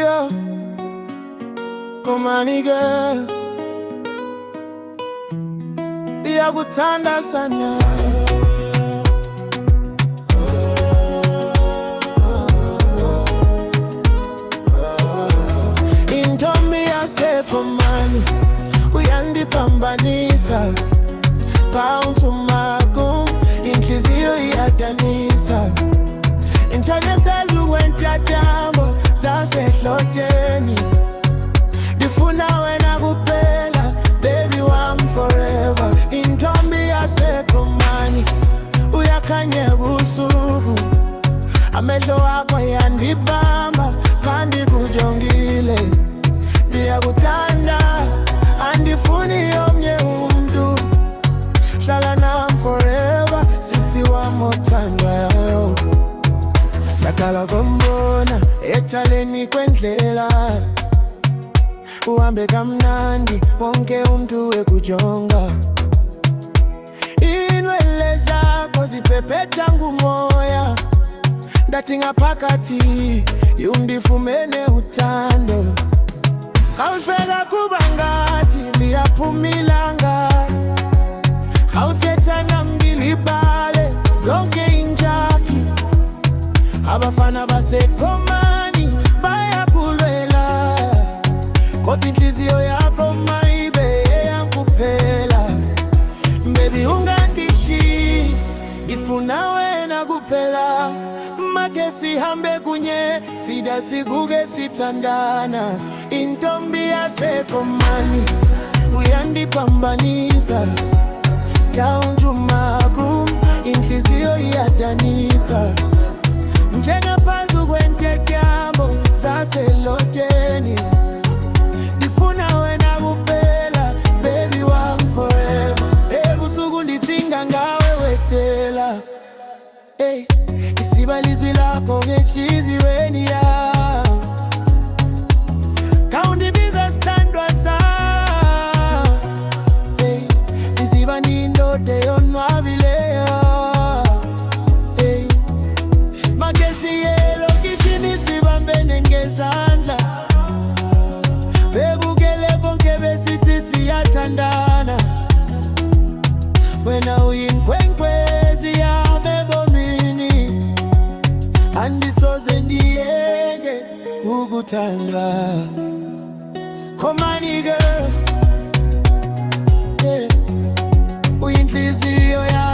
inhliziyo Khomani girl iyakuthanda sana. Intombi yaseKhomani uyandiphambanisa, Bounce magum inhliziyo iyadanisa. Intanethela ukwentyatyambo zasehlotsheni, ndifuna wena kuphela baby wami forever. Intombi yaseKhomani uyakhanya ebusuku, amehlo wakho yandibamba xa ndikujongile. Ndiyakuthanda andifuni omnye umntu, hlala nami forever sisi wami othandwayo. Ndaqala kumbona ethaleni kwendlela, uhambe kamnandi wonke umntu ekujonga. Iinwele zakho ziphephetha ngumoya, ndathi ngaphakathi yundifumene uthando. Khawufika kuba ngathi ndiyaphumilanga, khawuthetha nam ngilibale zonke injaki. Abafana baseKhomani bayakulwela, kodwa inhliziyo yakho mayibe eyankuphela. Baby ungandishi, ngifuna wena kuphela. Make sihambe kunye sida siguge sithandana. Intombi yaseKhomani uyandiphambanisa, Bounce magum inhliziyo iyadanisa. Njengaphansi kwentyatyambo zasehlotsheni, ndifuna wena kuphela baby wami forever. Ebusuku ndithinga ngawe wetela, hey, isiba lizwi lakho ngenhliziyweni yami. Khawundibiza sithandwa sami, hey, isiba nindoda eyonwabileyo. Ngezandla bebukele bonke besithi siyathandana, wena uyinkwenkwezi yami ebomini, andisoze ndiyeke ukuthandwa. Khomani girl, uyinhliziyo yami.